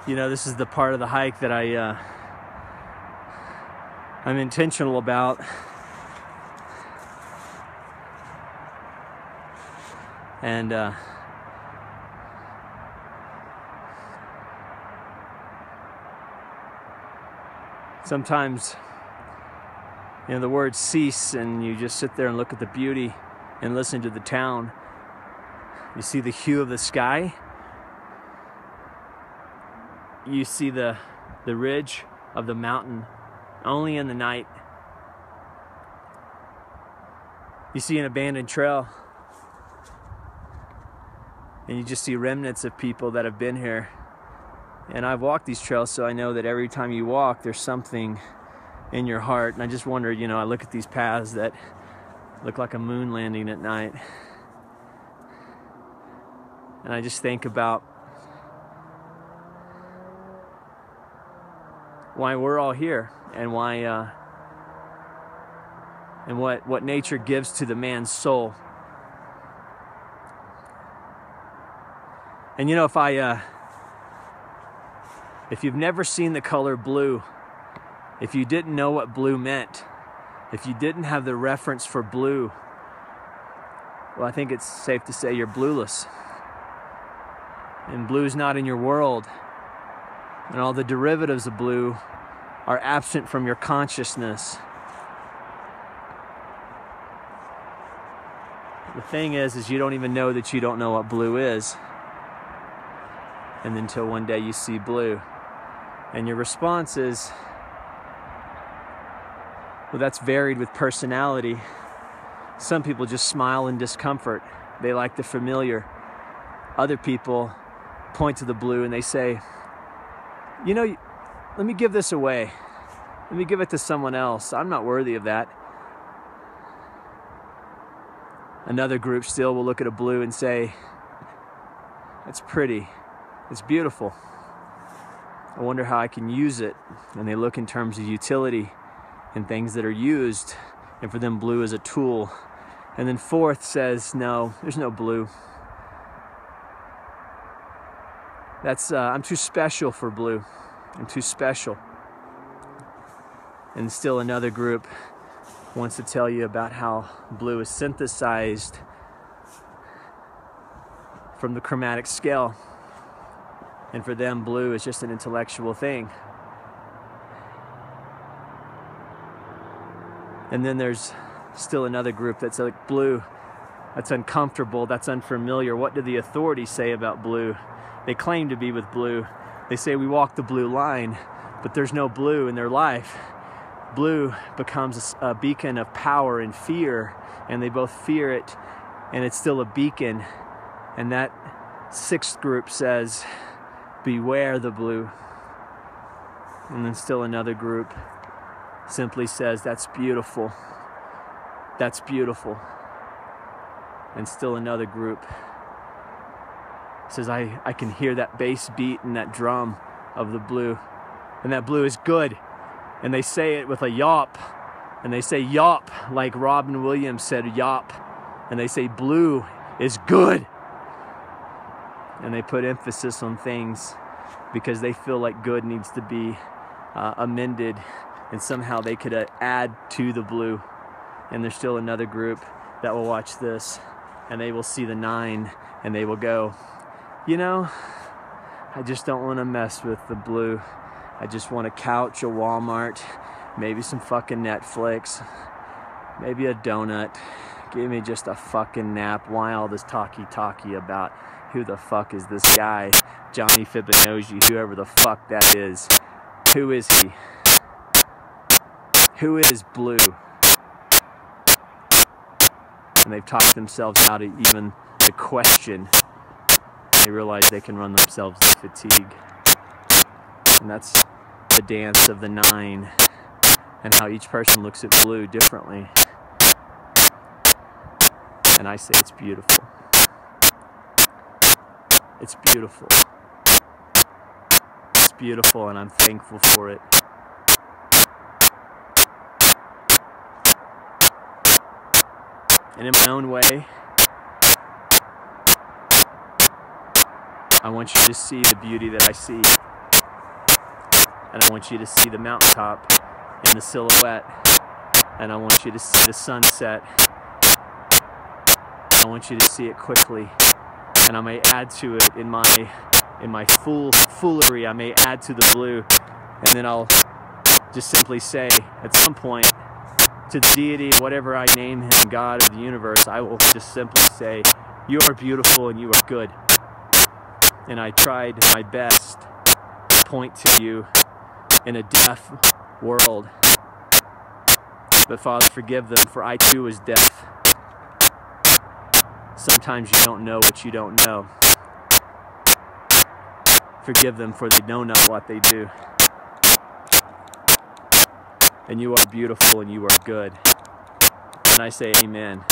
You know, this is the part of the hike that I'm intentional about. And sometimes, you know, the words cease and you just sit there and look at the beauty and listen to the town. You see the hue of the sky. You see the ridge of the mountain only in the night. You see an abandoned trail. And you just see remnants of people that have been here. And I've walked these trails, so I know that every time you walk, there's something in your heart. And I just wonder, you know, I look at these paths that look like a moon landing at night. And I just think about why we're all here and why, and what nature gives to the man's soul. And you know, if you've never seen the color blue, if you didn't know what blue meant, if you didn't have the reference for blue, well, I think it's safe to say you're blueless. And blue's not in your world. And all the derivatives of blue are absent from your consciousness. The thing is you don't even know that you don't know what blue is. And until one day you see blue. And your response is, well, that's varied with personality. Some people just smile in discomfort. They like the familiar. Other people point to the blue and they say, you know, let me give this away. Let me give it to someone else. I'm not worthy of that. Another group still will look at a blue and say, that's pretty. It's beautiful. I wonder how I can use it. And they look in terms of utility and things that are used. And for them, blue is a tool. And then fourth says, no, there's no blue. I'm too special for blue. I'm too special. And still another group wants to tell you about how blue is synthesized from the chromatic scale. And for them, blue is just an intellectual thing. And then there's still another group that's like, blue, that's uncomfortable, that's unfamiliar. What do the authorities say about blue? They claim to be with blue. They say we walk the blue line, but there's no blue in their life. Blue becomes a beacon of power and fear, and they both fear it, and it's still a beacon. And that sixth group says, beware the blue. And then still another group simply says, that's beautiful. That's beautiful. And still another group says, I can hear that bass beat and that drum of the blue. And that blue is good. And they say it with a yawp. And they say yawp like Robin Williams said yawp. And they say blue is good. And they put emphasis on things because they feel like good needs to be amended, and somehow they could add to the blue. And there's still another group that will watch this and they will see the 9 and they will go, you know, I just don't want to mess with the blue. I just want a couch, a Walmart, maybe some fucking Netflix, maybe a donut. Give me just a fucking nap. Why all this talky about who the fuck is this guy, Jonny Fibonojji, whoever the fuck that is? Who is he? Who is blue? And they've talked themselves out of even the question. They realize they can run themselves to fatigue. And that's the dance of the 9 and how each person looks at blue differently. And I say it's beautiful. It's beautiful. It's beautiful, and I'm thankful for it. And in my own way, I want you to see the beauty that I see. And I want you to see the mountaintop in the silhouette. And I want you to see the sunset. I want you to see it quickly. And I may add to it in my foolery. I may add to the blue. And then I'll just simply say, at some point, to the deity, whatever I name him, God or the universe, I will just simply say, you are beautiful and you are good. And I tried my best to point to you in a deaf world. But Father, forgive them, for I too was deaf. Sometimes you don't know what you don't know. Forgive them, for they know not what they do. And you are beautiful and you are good. And I say amen.